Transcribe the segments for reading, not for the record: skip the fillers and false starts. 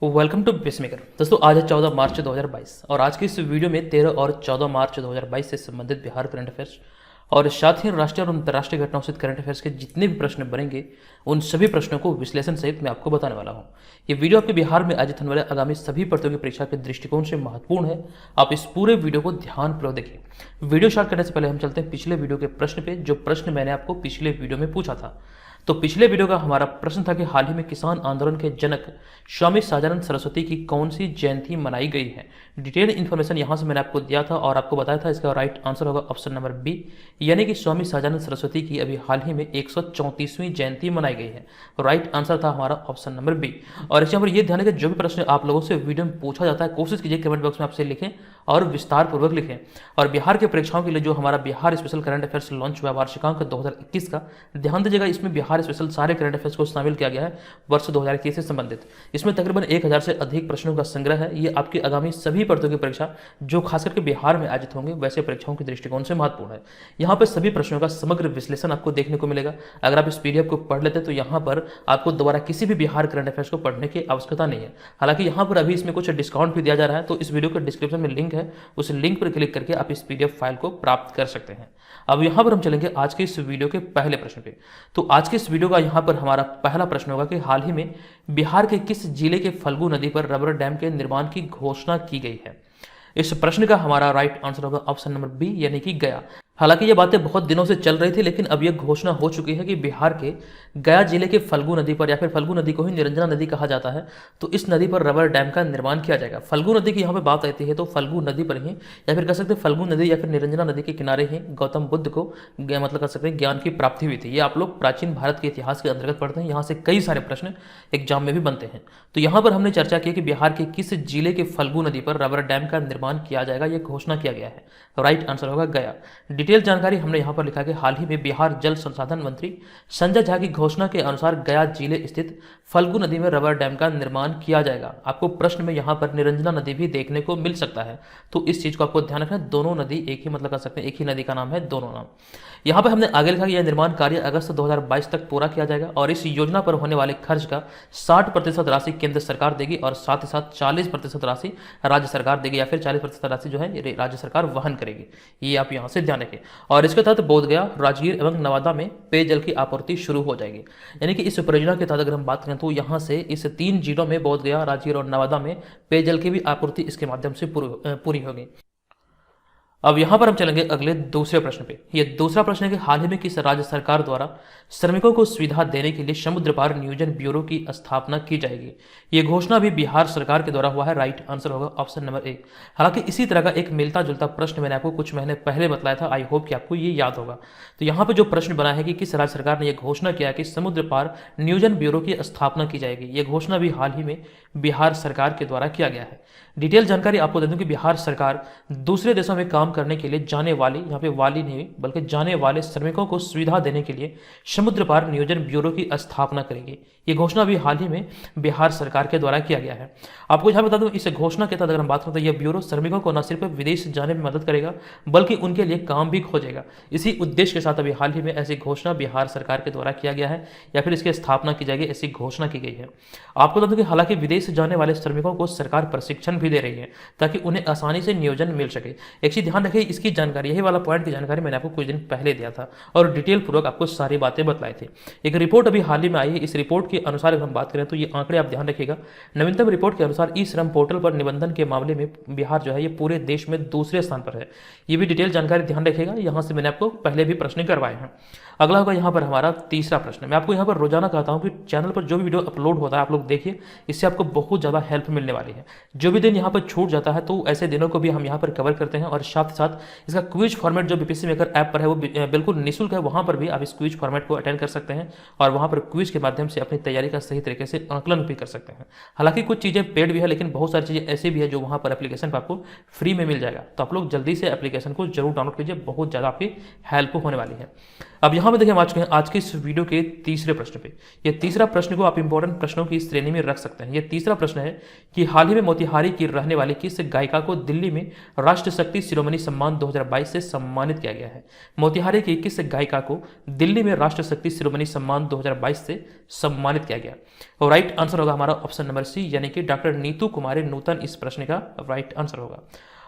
Welcome to pacemaker. दोस्तों आज है 14 मार्च 2022 और आज की इस वीडियो में 13 और 14 मार्च 2022 से संबंधित बिहार करंट अफेयर्स और साथ ही राष्ट्रीय और अंतर्राष्ट्रीय घटनाओं से करंट अफेयर्स के जितने भी प्रश्न बनेंगे उन सभी प्रश्नों को विश्लेषण सहित मैं आपको बताने वाला हूं। ये वीडियो आपके बिहार में आयोजित होने वाले आगामी सभी प्रतियोगी परीक्षा के दृष्टिकोण से महत्वपूर्ण है। आप इस पूरे वीडियो को ध्यानपूर्वक देखिए। वीडियो स्टार्ट करने से पहले हम चलते हैं पिछले वीडियो के प्रश्न पे, जो प्रश्न मैंने आपको पिछले वीडियो में पूछा था। तो पिछले वीडियो का हमारा प्रश्न था कि हाल ही में किसान आंदोलन के जनक स्वामी सहजानंद सरस्वती की कौन सी जयंती मनाई गई है। डिटेल इन्फॉर्मेशन यहां से मैंने आपको दिया था और आपको बताया था इसका राइट आंसर होगा ऑप्शन नंबर बी, यानी कि स्वामी सहजानंद सरस्वती की अभी हाल ही में 134वीं जयंती मनाई गई है। राइट आंसर था हमारा ऑप्शन नंबर बी। और इस पर यह ध्यान है कि जो भी प्रश्न आप लोगों से वीडियो में पूछा जाता है कोशिश कीजिए कमेंट बॉक्स में आपसे लिखें और विस्तार पूर्वक लिखें। और बिहार के परीक्षाओं के लिए जो हमारा Bihar special current affairs launch हुआ वार्षिकांक 2021 का, ध्यान दीजिएगा इसमें बिहार स्पेशल सारे करंट अफेयर्स को शामिल किया गया है वर्ष 2021 से संबंधित। इसमें तकरीबन 1000 से अधिक प्रश्नों का संग्रह है। ये आपकी आगामी सभी प्रतियोगी परीक्षा जो खास करके बिहार में आयोजित होंगे वैसे परीक्षाओं के दृष्टिकोण से महत्वपूर्ण है। यहाँ पर सभी प्रश्नों का समग्र विश्लेषण आपको देखने को मिलेगा। अगर आप इस पीडीएफ को पढ़ लेते तो यहाँ पर आपको दोबारा किसी भी बिहार करंट अफेयर्स को पढ़ने की आवश्यकता नहीं है। हालांकि यहाँ पर अभी इसमें कुछ डिस्काउंट भी दिया जा रहा है, तो इस वीडियो के डिस्क्रिप्शन में लिंक है, उस लिंक पर क्लिक करके आप इस पीडीएफ फाइल को प्राप्त कर सकते हैं। अब यहाँ पर हम चलेंगे आज के इस वीडियो के पहले प्रश्न पे। तो आज के इस वीडियो का यहाँ पर हमारा पहला प्रश्न होगा कि हाल ही में बिहार के किस जिले के फल्गु नदी पर रबर डैम के निर्माण की घोषणा की गई है। इस प्रश्न का हमारा राइट आंसर होगा ऑप्शन नंबर बी, यानी कि गया। हालांकि ये बातें बहुत दिनों से चल रही थी, लेकिन अब यह घोषणा हो चुकी है कि बिहार के गया जिले के फल्गु नदी पर, या फिर फल्गु नदी को ही निरंजना नदी कहा जाता है, तो इस नदी पर रबर डैम का निर्माण किया जाएगा। फल्गु नदी की यहाँ पे बात आती है तो फल्गु नदी पर ही, या फिर कह सकते हैं फल्गु नदी या फिर निरंजना नदी के किनारे ही गौतम बुद्ध को मतलब कह सकते हैं ज्ञान की प्राप्ति हुई थी। ये आप लोग प्राचीन भारत के इतिहास के अंतर्गत पढ़ते हैं, यहाँ से कई सारे प्रश्न एग्जाम में भी बनते हैं। तो यहाँ पर हमने चर्चा की कि बिहार के किस जिले के फल्गु नदी पर रबर डैम का निर्माण किया जाएगा, यह घोषणा किया गया है। तो राइट आंसर होगा गया। डिटेल जानकारी हमने यहाँ पर लिखा कि हाल ही में बिहार जल संसाधन मंत्री संजय झा की घोषणा के अनुसार गया जिले स्थित फल्गु नदी में रबर डैम का निर्माण किया जाएगा। आपको प्रश्न में यहाँ पर निरंजना नदी भी देखने को मिल सकता है, तो इस चीज को आपको ध्यान रखना है। दोनों नदी एक ही मतलब कर सकते हैं, एक ही नदी का नाम है, दोनों नाम। यहाँ पर हमने आगे लिखा कि यह निर्माण कार्य अगस्त 2022 तक पूरा किया जाएगा और इस योजना पर होने वाले खर्च का 60% राशि केंद्र सरकार देगी और साथ ही साथ 40% राशि राज्य सरकार देगी, या फिर 40% राशि जो है राज्य सरकार वहन करेगी। ये आप यहाँ से ध्यान रखें। और इसके तहत बोधगया, राजगीर एवं नवादा में पेयजल की आपूर्ति शुरू हो जाएगी। यानी कि इस परियोजना के तहत अगर हम बात करें तो यहाँ से इस 3 जिलों में बोधगया, राजगीर और नवादा में पेयजल की भी आपूर्ति इसके माध्यम से पूरी होगी। अब यहां पर हम चलेंगे अगले दूसरे प्रश्न पे। ये दूसरा प्रश्न है कि हाल ही में किस राज्य सरकार द्वारा श्रमिकों को सुविधा देने के लिए समुद्र पार नियोजन ब्यूरो की स्थापना की जाएगी। ये घोषणा भी बिहार सरकार के द्वारा हुआ है। राइट आंसर होगा ऑप्शन नंबर ए। हालांकि इसी तरह का एक मिलता जुलता प्रश्न मैंने आपको कुछ महीने पहले बताया था, आई होप कि आपको ये याद होगा। तो यहाँ पे जो प्रश्न बना है कि किस राज्य सरकार ने यह घोषणा किया कि समुद्र पार नियोजन ब्यूरो की स्थापना की जाएगी। यह घोषणा भी हाल ही में बिहार सरकार के द्वारा किया गया है। डिटेल जानकारी आपको दे दूं कि बिहार सरकार दूसरे देशों में काम करने के लिए जाने वाली, यहाँ पे वाली नहीं बल्कि जाने वाले श्रमिकों को सुविधा देने के लिए समुद्र पार नियोजन ब्यूरो की स्थापना करेगी। ये घोषणा भी हाल ही में बिहार सरकार के द्वारा किया गया है। आपको यहाँ बता दूं इस घोषणा के तहत अगर हम बात करें तो यह ब्यूरो श्रमिकों को न सिर्फ विदेश जाने में मदद करेगा बल्कि उनके लिए काम भी खोजेगा। इसी उद्देश्य के साथ अभी हाल ही में ऐसी घोषणा बिहार सरकार के द्वारा किया गया है, या फिर इसकी स्थापना की जाएगी, ऐसी घोषणा की गई है। आपको बता दूं कि हालांकि विदेश जाने वाले श्रमिकों को सरकार प्रशिक्षण भी दे रही है ताकि उन्हें आसानी से नियोजन मिल सके। एक चीज ध्यान रखिए, इसकी जानकारी, यही वाला पॉइंट की जानकारी मैंने आपको कुछ दिन पहले दिया था और डिटेल पूर्वक आपको सारी बातें बताई थी। एक रिपोर्ट अभी हाल ही में आई है, इस रिपोर्ट के अनुसार अगर हम बात करें तो ये आंकड़े आप ध्यान रखिएगा। नवीनतम रिपोर्ट के अनुसार ई श्रम पोर्टल पर निबंधन के मामले में बिहार जो है ये पूरे देश में दूसरे स्थान पर है। ये भी डिटेल जानकारी ध्यान रखिएगा, यहाँ से मैंने आपको पहले भी प्रश्न करवाए हैं। अगला होगा यहाँ पर हमारा तीसरा प्रश्न। मैं आपको यहाँ पर रोजाना कहता हूँ कि चैनल पर जो भी वीडियो अपलोड होता है आप लोग देखिए, इससे आपको बहुत ज़्यादा हेल्प मिलने वाली है। जो भी दिन यहाँ पर छूट जाता है तो ऐसे दिनों को भी हम यहाँ पर कवर करते हैं और साथ ही साथ इसका क्विज फॉर्मेट जो बीपीएससी मेकर ऐप पर है वो बिल्कुल निःशुल्क है। वहाँ पर भी आप इस क्विज फॉर्मेट को अटेंड कर सकते हैं और वहाँ पर क्विज के माध्यम से अपनी तैयारी का सही तरीके से आकलन भी कर सकते हैं। हालांकि कुछ चीज़ें पेड भी है, लेकिन बहुत सारी चीज़ें ऐसी भी है जो वहाँ पर एप्लीकेशन पर आपको फ्री में मिल जाएगा। तो आप लोग जल्दी से एप्लीकेशन को जरूर डाउनलोड कीजिए, बहुत ज़्यादा आपकी हेल्प होने वाली है। अब यहाँ पे देखिए हम आज के इस वीडियो के तीसरे प्रश्न पे। ये तीसरा प्रश्न को आप इंपॉर्टेंट प्रश्नों की श्रेणी में रख सकते हैं। ये तीसरा प्रश्न है कि हाल ही में मोतिहारी की रहने वाली किस गायिका को दिल्ली में राष्ट्र शक्ति शिरोमणि शिरोमणि सम्मान 2022 से सम्मानित किया गया है? मोतिहारी की किस गायिका को दिल्ली में राष्ट्र शक्ति शिरोमणि सम्मान 2022 से सम्मानित किया गया? और राइट आंसर होगा हमारा ऑप्शन नंबर सी, यानी कि डॉक्टर नीतू कुमारी नूतन इस प्रश्न का राइट आंसर होगा।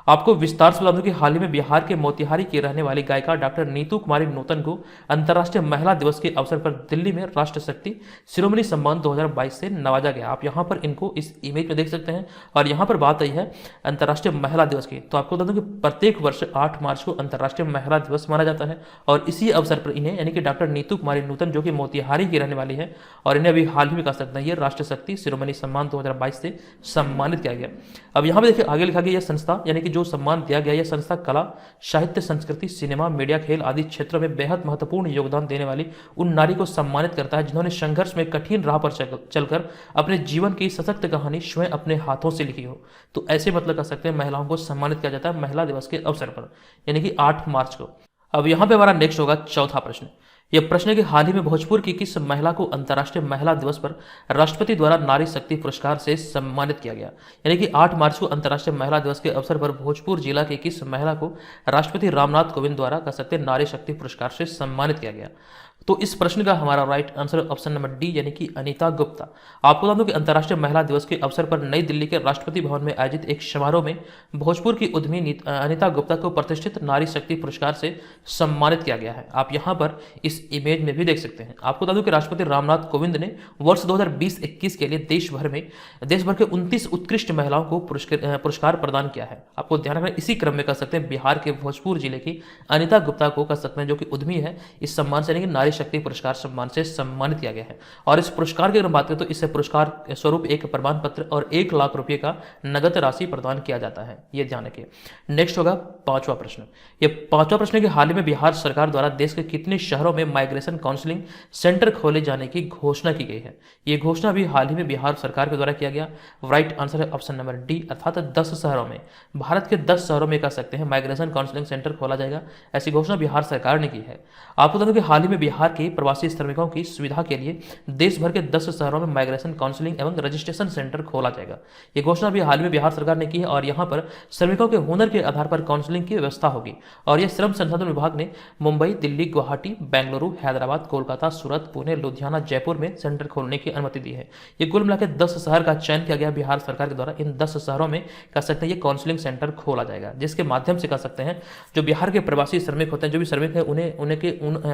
आपको विस्तार से बता दूं कि हाल ही में बिहार के मोतिहारी की रहने वाली गायिका डॉक्टर नीतू कुमारी नूतन को अंतर्राष्ट्रीय महिला दिवस के अवसर पर दिल्ली में राष्ट्र शक्ति शिरोमणि सम्मान 2022 से नवाजा गया। आप यहां पर इनको इस इमेज में देख सकते हैं। और यहां पर बात आई है अंतर्राष्ट्रीय महिला दिवस की, तो आपको बता दूं कि प्रत्येक वर्ष 8 मार्च को अंतर्राष्ट्रीय महिला दिवस माना जाता है और इसी अवसर पर इन्हें यानी कि डॉक्टर नीतू कुमारी नूतन जो कि मोतिहारी की रहने वाली है और इन्हें अभी हाल ही में कह सकते हैं ये राष्ट्र शक्ति शिरोमणि सम्मान 2022 से सम्मानित किया गया। अब यहाँ पे देखिए आगे लिखा गया यह संस्था यानी कि जो सम्मान दिया गया यह संस्था कला, साहित्य, संस्कृति, सिनेमा, मीडिया, खेल आदि क्षेत्रों में बेहद महत्वपूर्ण योगदान देने वाली उन नारी को सम्मानित करता है जिन्होंने संघर्ष में कठिन राह पर चलकर अपने जीवन की सशक्त कहानी स्वयं अपने हाथों से लिखी हो। तो ऐसे मतलब कह सकते हैं महिलाओं को सम्मानित किया जाता है महिला दिवस के अवसर पर, यानी कि 8 मार्च को। अब यहाँ पे हमारा नेक्स्ट होगा चौथा प्रश्न। यह प्रश्न है कि हाल ही में भोजपुर की किस महिला को अंतर्राष्ट्रीय महिला दिवस पर राष्ट्रपति द्वारा नारी शक्ति पुरस्कार से सम्मानित किया गया? यानी कि 8 मार्च को अंतर्राष्ट्रीय महिला दिवस के अवसर पर भोजपुर जिला के किस महिला को राष्ट्रपति रामनाथ कोविंद द्वारा कह सकते हैं नारी शक्ति पुरस्कार से सम्मानित किया गया? तो इस प्रश्न का हमारा right answer option number D, यानी कि अनीता गुप्ता। आपको बता दूं कि अंतर्राष्ट्रीय महिला दिवस के अवसर पर नई दिल्ली के राष्ट्रपति भवन में आयोजित एक समारोह में भोजपुर की उद्यमी अनीता गुप्ता को प्रतिष्ठित नारी शक्ति पुरस्कार से सम्मानित किया गया है। आप यहां पर इस इमेज में भी देख सकते हैं। आपको बता दूं कि राष्ट्रपति रामनाथ कोविंद ने वर्ष 2020-21 के लिए देश भर के 29 उत्कृष्ट महिलाओं को पुरस्कार प्रदान किया है। आपको ध्यान रखना, इसी क्रम में कह सकते हैं बिहार के भोजपुर जिले की अनीता गुप्ता को कह सकते हैं जो कि उद्यमी है, इस सम्मान से यानी कि नारी शक्ति पुरस्कार सम्मान से सम्मानित किया गया है। और इस पुरस्कार की अगर बात करें तो इससे पुरस्कार स्वरूप एक प्रमाण पत्र और 1 लाख रुपए का नगद राशि प्रदान किया जाता है, ये ध्यान रखिए। नेक्स्ट होगा 5वां प्रश्न। ये 5वां प्रश्न है कि हाल ही में बिहार सरकार द्वारा देश के कितने शहरों में माइग्रेशन काउंसलिंग सेंटर खोले जाने की घोषणा की गई है? ये घोषणा भी हाल ही में बिहार सरकार के द्वारा किया गया। राइट आंसर है ऑप्शन नंबर डी, अर्थात 10 शहरों में, भारत के 10 शहरों में कह सकते हैं माइग्रेशन काउंसलिंग सेंटर खोला जाएगा। ऐसी घोषणा बिहार सरकार ने की है। आपको बता दूं कि हाल ही में बिहार के प्रवासी श्रमिकों की सुविधा के लिए देश भर के 10 शहरों में माइग्रेशन काउंसलिंग एवं रजिस्ट्रेशन सेंटर खोला जाएगा। ये घोषणा भी हाल में बिहार सरकार ने की है और यहाँ पर श्रमिकों के हुनर के आधार पर काउंसलिंग की व्यवस्था होगी। और यह श्रम संसाधन विभाग ने मुंबई, दिल्ली, गुवाहाटी, बेंगलुरु, हैदराबाद, कोलकाता, सूरत, पुणे, लुधियाना, जयपुर में सेंटर खोलने की अनुमति दी है। ये कुल मिलाकर 10 शहर का चयन किया गया बिहार सरकार के द्वारा। इन 10 शहरों में कह सकते हैं ये काउंसलिंग सेंटर खोला जाएगा, जिसके माध्यम से कह सकते हैं जो बिहार के प्रवासी श्रमिक होते हैं, जो भी श्रमिक है उन्हें उनके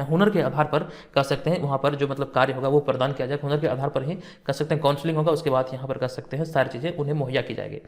हुनर के आधार पर कह सकते हैं वहां पर जो मतलब कार्य होगा वो प्रदान किया जाएगा। हुनर के आधार पर ही कह सकते हैं काउंसलिंग होगा, उसके बाद यहाँ पर कह सकते हैं सारी चीजें उन्हें मुहैया की जाएगी।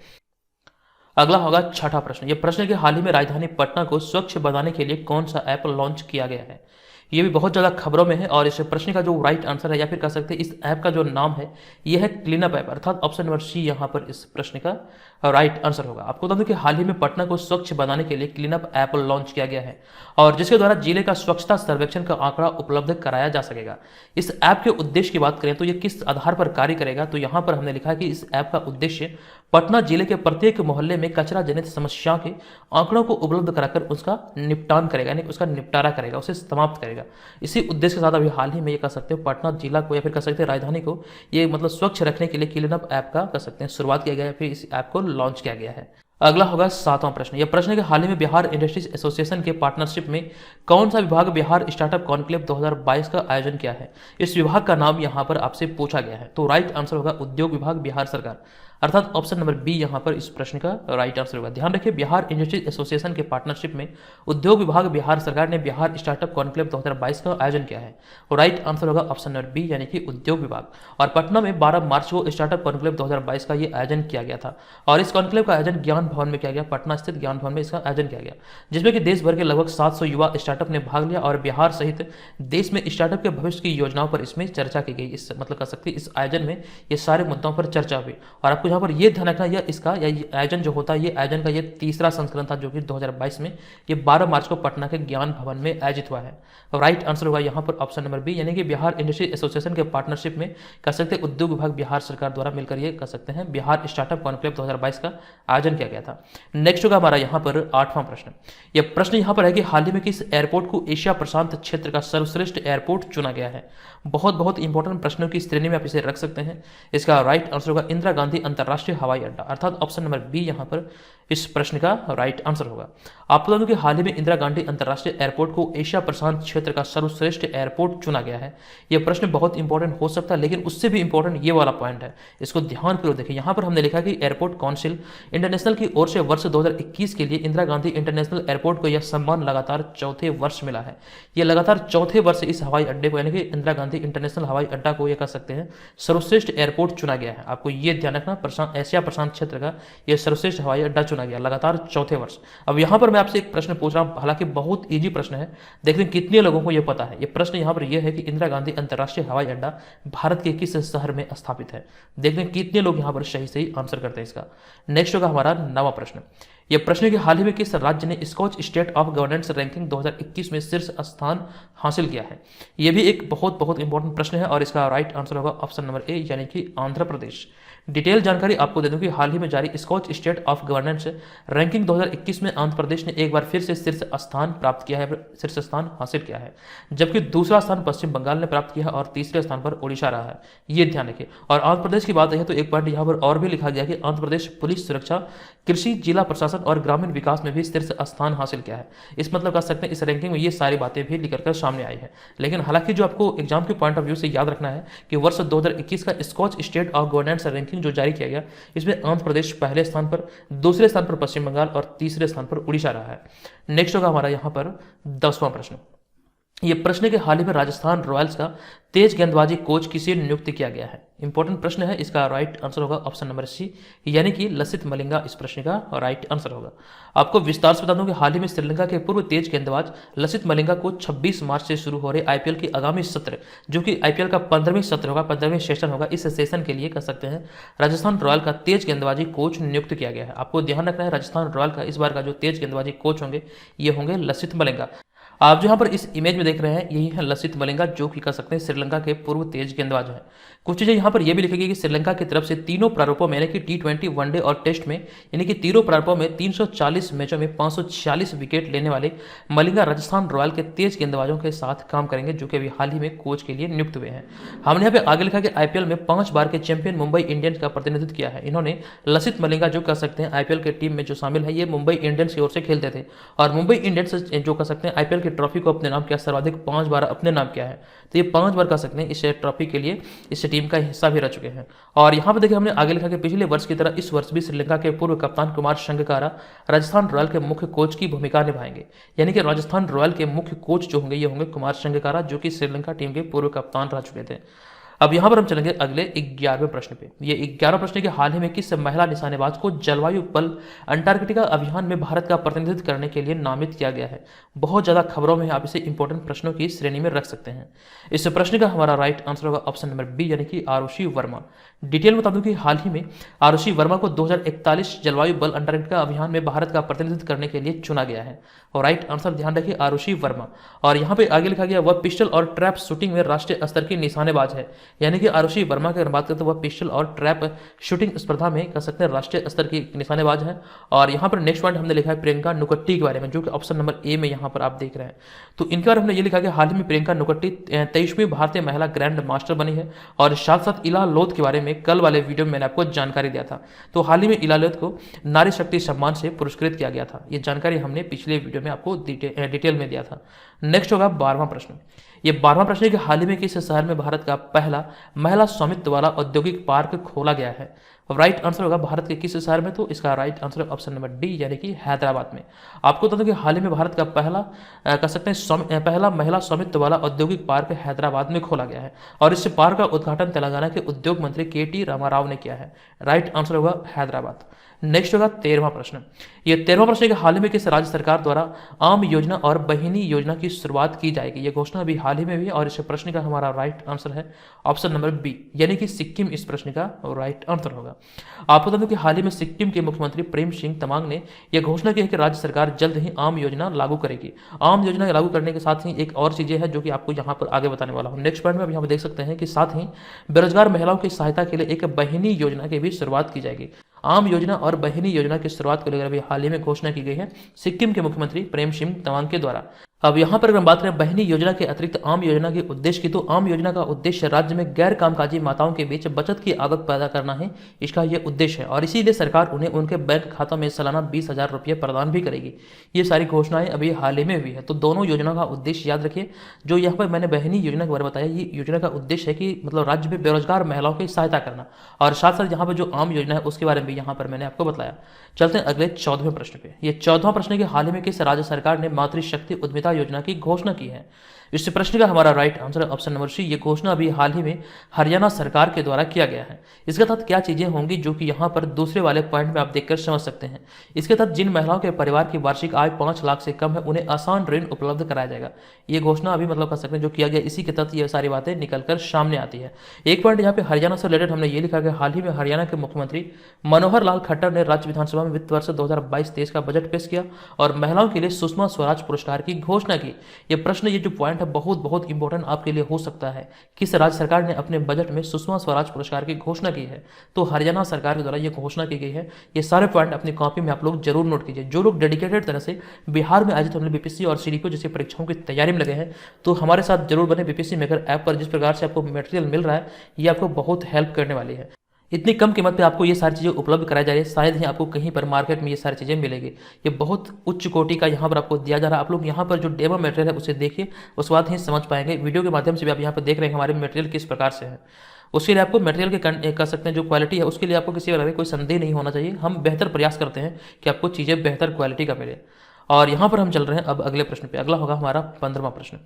अगला होगा 6वां प्रश्न। यह प्रश्न है कि हाल ही में राजधानी पटना को स्वच्छ बनाने के लिए कौन सा ऐप लॉन्च किया गया है? ये भी बहुत ज़्यादा खबरों में है और इस प्रश्न का जो राइट आंसर है या फिर कह सकते हैं इस ऐप का जो नाम है यह है क्लीनअप ऐप, अर्थात ऑप्शन नंबर सी यहाँ पर इस प्रश्न का राइट आंसर होगा। आपको बता दूं कि हाल ही में पटना को स्वच्छ बनाने के लिए क्लीनअप ऐप लॉन्च किया गया है और जिसके द्वारा जिले का स्वच्छता सर्वेक्षण का आंकड़ा उपलब्ध कराया जा सकेगा। इस ऐप के उद्देश्य की बात करें तो ये किस आधार पर कार्य करेगा, तो यहाँ पर हमने लिखा है कि इस ऐप का उद्देश्य पटना जिले के प्रत्येक मोहल्ले में कचरा जनित समस्याओं के आंकड़ों को उपलब्ध कराकर उसका निपटान करेगा, यानी उसका निपटारा करेगा, उसे समाप्त करेगा। इसी उद्देश्य के साथ अभी हाल ही में ये कह सकते हो पटना जिला को या फिर कह सकते हैं राजधानी को ये मतलब स्वच्छ रखने के लिए क्लीनअप ऐप का कह सकते हैं शुरुआत किया गया है, फिर इस ऐप को लॉन्च किया गया है। अगला होगा 7वां प्रश्न। यह प्रश्न है कि हाल ही में बिहार इंडस्ट्रीज एसोसिएशन के पार्टनरशिप में कौन सा विभाग बिहार स्टार्टअप कॉन्क्लेव 2022 का आयोजन किया है? इस विभाग का नाम यहाँ पर आपसे पूछा गया है, तो राइट आंसर होगा उद्योग विभाग बिहार सरकार, अर्थात ऑप्शन नंबर बी यहाँ पर इस प्रश्न का राइट आंसर होगा। ध्यान रखिए बिहार इंडस्ट्रीज एसोसिएशन के पार्टनरशिप में उद्योग विभाग बिहार सरकार ने बिहार स्टार्टअप कॉन्क्लेव 2022 का आयोजन किया है और राइट आंसर होगा ऑप्शन नंबर बी, यानी कि उद्योग विभाग। और पटना में 12 मार्च को स्टार्टअप कॉन्क्लेव 2022 का ये आयोजन किया गया था और इस कॉन्क्लेव का आयोजन ज्ञान भवन में किया गया, पटना स्थित ज्ञान भवन में इसका आयोजन किया गया, जिसमें कि देश भर के लगभग 700 युवा स्टार्टअप ने भाग लिया और बिहार सहित देश में स्टार्टअप के भविष्य की योजनाओं पर इसमें चर्चा की गई। इस मतलब कह सकते हैं इस आयोजन में ये सारे मुद्दों पर चर्चा हुई। और आपको यहाँ पर यह ध्यान रखना यह इसका या आयोजन जो होता है ये आयोजन का ये तीसरा संस्करण था जो कि 2022 में ये 12 मार्च को पटना के ज्ञान भवन में आयोजित हुआ है। राइट आंसर होगा यहाँ पर ऑप्शन नंबर बी, यानी कि बिहार इंडस्ट्री एसोसिएशन के पार्टनरशिप में कह सकते हैं उद्योग विभाग बिहार सरकार द्वारा मिलकर ये कह सकते हैं बिहार स्टार्टअप कॉन्क्लेव 2022 का आयोजन किया गया था। नेक्स्ट होगा हमारा यहाँ पर 8वां प्रश्न। यह प्रश्न यहाँ पर है कि हाल ही में किस एयरपोर्ट को एशिया प्रशांत क्षेत्र का सर्वश्रेष्ठ एयरपोर्ट चुना गया है? बहुत इंपॉर्टेंट प्रश्नों की श्रेणी में आप इसे रख सकते हैं। इसका राइट आंसर होगा इंदिरा गांधी अंतरराष्ट्रीय हवाई अड्डा, अर्थात ऑप्शन नंबर बी यहाँ पर इस प्रश्न का राइट आंसर होगा। आपको बता दूं कि हाल ही में इंदिरा गांधी अंतर्राष्ट्रीय एयरपोर्ट को एशिया प्रशांत क्षेत्र का सर्वश्रेष्ठ एयरपोर्ट चुना गया है। यह प्रश्न बहुत इंपॉर्टेंट हो सकता है, लेकिन उससे भी इंपॉर्टेंट ये वाला पॉइंट है, इसको ध्यानपूर्वक देखिए। यहां पर हमने लिखा कि एयरपोर्ट काउंसिल इंटरनेशनल की ओर से वर्ष 2021 के लिए इंदिरा गांधी इंटरनेशनल एयरपोर्ट को यह सम्मान लगातार चौथे वर्ष मिला है। यह लगातार चौथे वर्ष इस हवाई अड्डे को, यानी कि इंदिरा गांधी इंटरनेशनल हवाई अड्डा को, यह कह सकते हैं सर्वश्रेष्ठ एयरपोर्ट चुना गया है। आपको यह ध्यान रखना, एशिया प्रशांत क्षेत्र का यह सर्वश्रेष्ठ हवाई अड्डा चुना गया लगातार चौथे वर्ष। अब यहां पर मैं आपसे एक प्रश्न पूछ रहा हूं, हालांकि बहुत इजी प्रश्न है, देखते हैं कितने लोगों को यह पता है। यह प्रश्न यहां पर यह है कि इंदिरा गांधी अंतर्राष्ट्रीय हवाई अड्डा भारत के किस शहर में स्थापित है। देखते हैं कितने लोग यहां पर सही आंसर करते हैं इसका। नेक्स्ट होगा हमारा 9वां प्रश्न। यह प्रश्न कि हाल ही में किस राज्य ने Skoch state of governance ranking 2021 में शीर्ष स्थान हासिल किया है। यह भी एक बहुत इंपॉर्टेंट प्रश्न है और इसका राइट आंसर होगा ऑप्शन नंबर ए, यानी कि आंध्र प्रदेश। डिटेल जानकारी आपको दे दूं कि हाल ही में जारी Skoch state of governance ranking 2021 में आंध्र प्रदेश ने एक बार फिर से शीर्ष स्थान प्राप्त किया है, शीर्ष स्थान हासिल किया है, जबकि दूसरा स्थान पश्चिम बंगाल ने प्राप्त किया है और तीसरे स्थान पर ओडिशा रहा है। ये ध्यान रखिए। और आंध्र प्रदेश की बात है तो एक पॉइंट यहाँ पर और भी लिखा गया कि आंध्र प्रदेश पुलिस सुरक्षा, कृषि, जिला प्रशासन और ग्रामीण विकास में भी शीर्ष स्थान हासिल किया है। इस मतलब कह सकते हैं इस रैंकिंग में ये सारी बातें भी निकल कर सामने आई है। लेकिन हालांकि जो आपको एग्जाम के पॉइंट ऑफ व्यू से याद रखना है कि वर्ष 2021 का Skoch state of governance ranking जो जारी किया गया, इसमें आंध्र प्रदेश पहले स्थान पर, दूसरे स्थान पर पश्चिम बंगाल और तीसरे स्थान पर उड़ीसा रहा है। नेक्स्ट होगा हमारा यहां पर 10वां प्रश्न। यह प्रश्न के हाल ही में राजस्थान रॉयल्स का तेज गेंदबाजी कोच किसे नियुक्त किया गया है। इंपॉर्टेंट प्रश्न है, इसका राइट आंसर होगा ऑप्शन नंबर सी, यानी कि लसित मलिंगा इस प्रश्न का राइट आंसर होगा। आपको विस्तार से बता दूं कि हाल ही में श्रीलंका के पूर्व तेज गेंदबाज लसित मलिंगा को 26 मार्च से शुरू हो रहे आईपीएल के आगामी सत्र, जो कि आईपीएल का 15वीं सत्र होगा, 15वीं सेशन होगा, इस सेशन के लिए कह सकते हैं राजस्थान रॉयल का तेज गेंदबाजी कोच नियुक्त किया गया है। आपको ध्यान रखना है राजस्थान रॉयल का इस बार का जो तेज गेंदबाजी कोच होंगे ये होंगे लसित मलिंगा। आप जो यहाँ पर इस इमेज में देख रहे हैं यही है लसित मलिंगा, जो कि कह सकते हैं श्रीलंका के पूर्व तेज गेंदबाज हैं। कुछ चीजें यहाँ पर यह भी लिखेगी कि श्रीलंका की तरफ से तीनों प्रारूपों में, यानी कि T20, वनडे और टेस्ट में, यानी कि तीनों प्रारूपों में 340 मैचों में 546 विकेट लेने वाले मलिंगा राजस्थान रॉयल के तेज गेंदबाजों के साथ काम करेंगे, जो कि अभी हाल ही में कोच के लिए नियुक्त हुए हैं। हमने यहाँ पे आगे लिखा कि आईपीएल में 5 बार के चैंपियन मुंबई इंडियंस का प्रतिनिधित्व किया है। इन्होंने लसित मलिंगा जो कह सकते हैं आईपीएल के टीम में जो शामिल है, ये मुंबई इंडियंस की ओर से खेलते थे और मुंबई इंडियंस जो कह सकते हैं आईपीएल की ट्रॉफी को अपने नाम किया, सर्वाधिक 5 बार अपने नाम किया है। तो ये 5 बार कह सकते हैं इस ट्रॉफी के लिए इस टीम का हिस्सा भी रह चुके हैं। और यहाँ पर देखिए हमने आगे लिखा कि पिछले वर्ष की तरह इस वर्ष भी श्रीलंका के पूर्व कप्तान कुमार संगकारा राजस्थान रॉयल के मुख्य कोच की भूमिका निभाएंगे। यानी कि राजस्थान रॉयल के मुख्य कोच जो होंगे ये होंगे कुमार संगकारा, जो कि श्रीलंका टीम के पूर्व कप्तान रह चुके थे। अब यहां पर हम चलेंगे अगले 11वें प्रश्न पे। ये 11वां प्रश्न कि हाल ही में किस महिला निशानेबाज को जलवायु पल अंटार्कटिका अभियान में भारत का प्रतिनिधित्व करने के लिए नामित किया गया है। बहुत ज्यादा खबरों में आप इसे इंपॉर्टेंट प्रश्नों की श्रेणी में रख सकते हैं। इस प्रश्न का हमारा राइट आंसर होगा ऑप्शन नंबर बी, यानी कि आरुषि वर्मा। डिटेल में बता दूं कि हाल ही में आरुषि वर्मा को 2041 जलवायु बल अंटार्कटिका अभियान में भारत का प्रतिनिधित्व करने के लिए चुना गया है। और राइट आंसर ध्यान रखिए आरुषि वर्मा। और यहाँ पे आगे लिखा गया वह पिस्टल और ट्रैप शूटिंग में राष्ट्रीय स्तर की निशानेबाज है। यानी कि आरुषि वर्मा की अगर बात करें तो वह पिस्टल और ट्रैप शूटिंग स्पर्धा में कह सकते हैं राष्ट्रीय स्तर की निशानेबाज है। और यहाँ पर नेक्स्ट पॉइंट हमने लिखा है प्रियंका नुकट्टी के बारे में, जो कि ऑप्शन नंबर ए में यहाँ पर आप देख रहे हैं। तो इनके बारे में हमने ये लिखा कि हाल ही में प्रियंका नुकट्टी 23वीं भारतीय महिला ग्रैंड मास्टर बनी है। और साथ साथ इला लोथ के बारे में कल वाले वीडियो में मैंने आपको जानकारी दिया था। तो हाल ही में इला लोथ को नारी शक्ति सम्मान से पुरस्कृत किया गया था। ये जानकारी हमने पिछले वीडियो में आपको डिटेल में दिया था। नेक्स्ट होगा 12वां प्रश्न। ये 12वां प्रश्न है कि हाल ही में किस शहर में भारत का पहला महिला स्वामित्व वाला औद्योगिक पार्क खोला गया है। राइट आंसर होगा भारत के किस शहर में, तो इसका right answer option number D, यानी कि हैदराबाद में। आपको बता दूं कि हाल ही में भारत का पहला कह सकते हैं पहला महिला स्वामित्व वाला औद्योगिक पार्क हैदराबाद में खोला गया है। और इस पार्क का उद्घाटन तेलंगाना के उद्योग मंत्री के.टी. रामाराव ने किया है। राइट आंसर होगा हैदराबाद। नेक्स्ट होगा 13वां प्रश्न। ये 13वां प्रश्न है कि हाल ही में किस राज्य सरकार द्वारा आम योजना और बहिनी योजना की शुरुआत की जाएगी। यह घोषणा अभी हाल ही में हुई और इस प्रश्न का हमारा राइट आंसर है ऑप्शन नंबर बी, यानी कि सिक्किम इस प्रश्न का राइट आंसर होगा। आपको बता दूं कि हाल ही में सिक्किम के मुख्यमंत्री प्रेम सिंह तमांग ने यह घोषणा की है कि राज्य सरकार जल्द ही आम योजना लागू करेगी। आम योजना लागू करने के साथ ही एक और चीजें हैं जो कि आपको यहाँ पर आगे बताने वाला हूँ। नेक्स्ट पॉइंट में अब यहाँ पर देख सकते हैं कि साथ ही बेरोजगार महिलाओं की सहायता के लिए एक बहिनी योजना की भी शुरुआत की जाएगी। आम योजना और बहिनी योजना की शुरुआत को लेकर अभी हाल ही में घोषणा की गई है सिक्किम के मुख्यमंत्री प्रेम सिंह तमांग के द्वारा। अब यहाँ पर अगर हम बात करें बहिनी योजना के अतिरिक्त आम योजना के उद्देश्य की, तो आम योजना का उद्देश्य राज्य में गैर कामकाजी माताओं के बीच बचत की आदत पैदा करना है, इसका यह उद्देश्य है और इसीलिए सरकार उन्हें उनके बैंक खातों में सालाना 20,000 रुपये प्रदान भी करेगी। ये सारी घोषणाएं अभी हाल ही में हुई है। तो दोनों योजना का उद्देश्य याद रखिए। जो यहाँ पर मैंने बहिनी योजना के बारे में बताया, ये योजना का उद्देश्य है कि मतलब राज्य में बेरोजगार महिलाओं की सहायता करना, और साथ साथ यहाँ पर जो आम योजना है उसके बारे में भी यहाँ पर मैंने आपको बताया। चलते हैं अगले 14वें प्रश्न पे। ये 14वां प्रश्न है कि हाल ही में किस राज्य सरकार ने मातृशक्ति उद्यमिता योजना की घोषणा की है। इस प्रश्न का हमारा राइट आंसर है ऑप्शन नंबर सी। ये घोषणा अभी हाल ही में हरियाणा सरकार के द्वारा किया गया है। इसके तहत क्या चीजें होंगी जो कि यहाँ पर दूसरे वाले पॉइंट में आप देखकर समझ सकते हैं। इसके तहत जिन महिलाओं के परिवार की वार्षिक आय 5 लाख से कम है उन्हें आसान ऋण उपलब्ध कराया जाएगा। ये घोषणा अभी मतलब कर सकते हैं जो किया गया, इसी के तहत ये सारी बातें निकलकर सामने आती है। एक पॉइंट यहाँ पे हरियाणा से रिलेटेड हमने ये लिखा कि हाल ही में हरियाणा के मुख्यमंत्री मनोहर लाल खट्टर ने राज्य विधानसभा में वित्त वर्ष 2022-23 का बजट पेश किया और महिलाओं के लिए सुषमा स्वराज पुरस्कार की घोषणा की। ये प्रश्न, ये जो पॉइंट है बहुत बहुत इंपॉर्टेंट आपके लिए हो सकता है। किस राज्य सरकार ने अपने बजट में सुषमा स्वराज पुरस्कार की घोषणा की है? तो हरियाणा सरकार के द्वारा यह घोषणा की गई है। ये सारे पॉइंट अपनी कॉपी में आप लोग जरूर नोट कीजिए। जो लोग डेडिकेटेड तरह से बिहार में आयोजित होने वाली बीपीएससी और सीडीपीओ जैसी परीक्षाओं की तैयारी में लगे हैं, तो हमारे साथ जरूर बने। बीपीएससी मेकर ऐप पर जिस प्रकार से आपको मटेरियल मिल रहा है, ये आपको बहुत हेल्प करने वाली है। इतनी कम कीमत पे आपको ये सारी चीज़ें उपलब्ध कराई जा रही है, शायद ही आपको कहीं पर मार्केट में ये सारी चीज़ें मिलेगी। ये बहुत उच्च कोटि का यहाँ पर आपको दिया जा रहा है। आप लोग यहाँ पर जो डेमो मटेरियल है उसे देखिए, उस बाद ही समझ पाएंगे। वीडियो के माध्यम से भी आप यहाँ पर देख रहे हैं हमारे मटेरियल किस प्रकार से है। उसके लिए आपको मटेरियल के कर सकते हैं जो क्वालिटी है, उसके लिए आपको किसी प्रकार का कोई संदेह नहीं होना चाहिए। हम बेहतर प्रयास करते हैं कि आपको चीज़ें बेहतर क्वालिटी का मिले। और यहाँ पर हम चल रहे हैं अब अगले प्रश्न पे। अगला होगा हमारा 15वां प्रश्न।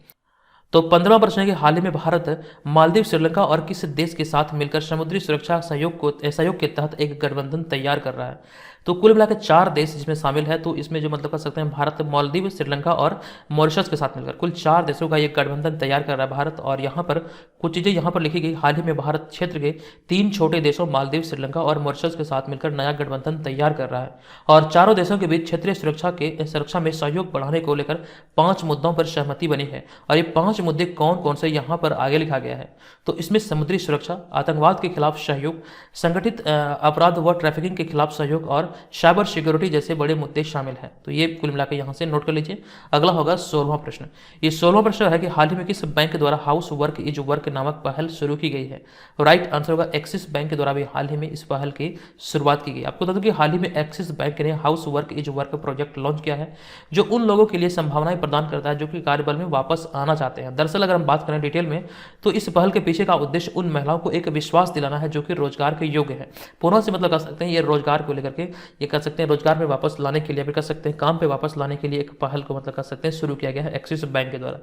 तो 15वां प्रश्न है कि हाल ही में भारत मालदीव, श्रीलंका और किस देश के साथ मिलकर समुद्री सुरक्षा सहयोग के तहत एक गठबंधन तैयार कर रहा है। तो कुल मिलाकर 4 देश जिसमें शामिल है। तो इसमें जो मतलब कर सकते हैं भारत, मालदीव, श्रीलंका और मॉरिशस के साथ मिलकर कुल 4 देशों का एक गठबंधन तैयार कर रहा है भारत। और यहाँ पर कुछ चीज़ें यहाँ पर लिखी गई। हाल ही में भारत क्षेत्र के 3 छोटे देशों मालदीव, श्रीलंका और मॉरिशस के साथ मिलकर नया गठबंधन तैयार कर रहा है और चारों देशों के बीच क्षेत्रीय सुरक्षा में सहयोग बढ़ाने को लेकर 5 मुद्दों पर सहमति बनी है। और ये 5 मुद्दे कौन कौन से यहाँ पर आगे लिखा गया है। तो इसमें समुद्री सुरक्षा, आतंकवाद के खिलाफ सहयोग, संगठित अपराध व ट्रैफिकिंग के खिलाफ सहयोग और साइबर सिक्योरिटी जैसे बड़े मुद्दे शामिल हैं। तो ये कुल मिलाकर यहाँ से नोट कर लीजिए। अगला होगा 16वां प्रश्न। ये 16वां प्रश्न है कि हाल ही में किस बैंक द्वारा हाउस वर्क इज वर्क नामक पहल शुरू की गई है। राइट आंसर होगा एक्सिस बैंक के द्वारा भी हाल ही में इस पहल की शुरुआत की गई। आपको बता दूं कि हाल ही में एक्सिस बैंक ने house work is work project launch किया है, जो उन लोगों के लिए संभावनाएं प्रदान करता है जो कि कार्यबल में वापस आना चाहते हैं। दरअसल अगर हम बात करें डिटेल में, तो इस पहल के पीछे का उद्देश्य उन महिलाओं को एक विश्वास दिलाना है जो कि रोजगार के योग्य है। पुनः से मतलब कर सकते हैं ये रोजगार को लेकर के, ये कर सकते हैं रोजगार में वापस लाने के लिए, भी कर सकते हैं काम पे वापस लाने के लिए एक पहल को मतलब कर सकते हैं शुरू किया गया है एक्सिस बैंक के द्वारा।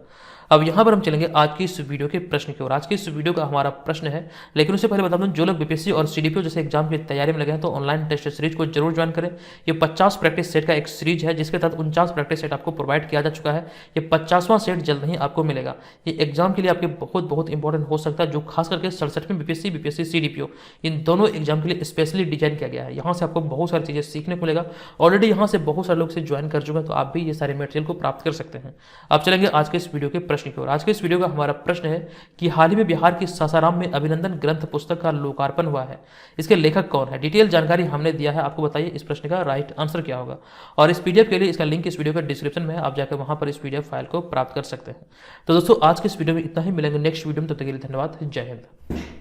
अब यहाँ पर हम चलेंगे आज की इस वीडियो के प्रश्न की ओर। आज की इस वीडियो का हमारा प्रश्न है, लेकिन उससे पहले बता दूं जो लोग बीपीएससी और सीडीपीओ जैसे एग्जाम की तैयारी में लगे हैं तो ऑनलाइन टेस्ट सीरीज को जरूर ज्वाइन करें। ये 50 प्रैक्टिस सेट का एक सीरीज है जिसके तहत 49 प्रैक्टिस सेट आपको प्रोवाइड किया जा चुका है। ये 50वां सेट जल्द ही आपको मिलेगा। ये एग्जाम के लिए आपके बहुत इंपॉर्टेंट हो सकता है, जो खास करके 67वें बीपीएससी सीडीपीओ इन दोनों एग्जाम के लिए स्पेशली डिजाइन किया गया है। यहाँ से आपको बहुत सारी चीजें सीखने को मिलेगा। ऑलरेडी यहाँ से बहुत सारे लोग से ज्वाइन कर चुके हैं, तो आप भी ये सारे मटेरियल को प्राप्त कर सकते हैं। अब चलेंगे आज के इस वीडियो के प्रश्न की ओर। आज के इस वीडियो का हमारा प्रश्न है कि हाल ही में बिहार की सासाराम में अभिनंदन ग्रंथ पुस्तक का लोकार्पण हुआ है। इसके लेखक कौन है? डिटेल जानकारी हमने दिया है, आपको बताइए इस प्रश्न का राइट आंसर क्या होगा। और इस पीडीएफ के लिए इसका लिंक इस वीडियो के डिस्क्रिप्शन में है, आप जाकर वहां पर इस पीडीएफ फाइल को प्राप्त कर सकते हैं। तो दोस्तों आज के इस वीडियो में इतना ही, मिलेंगे नेक्स्ट वीडियो में, तब तक के लिए धन्यवाद। जय हिंद।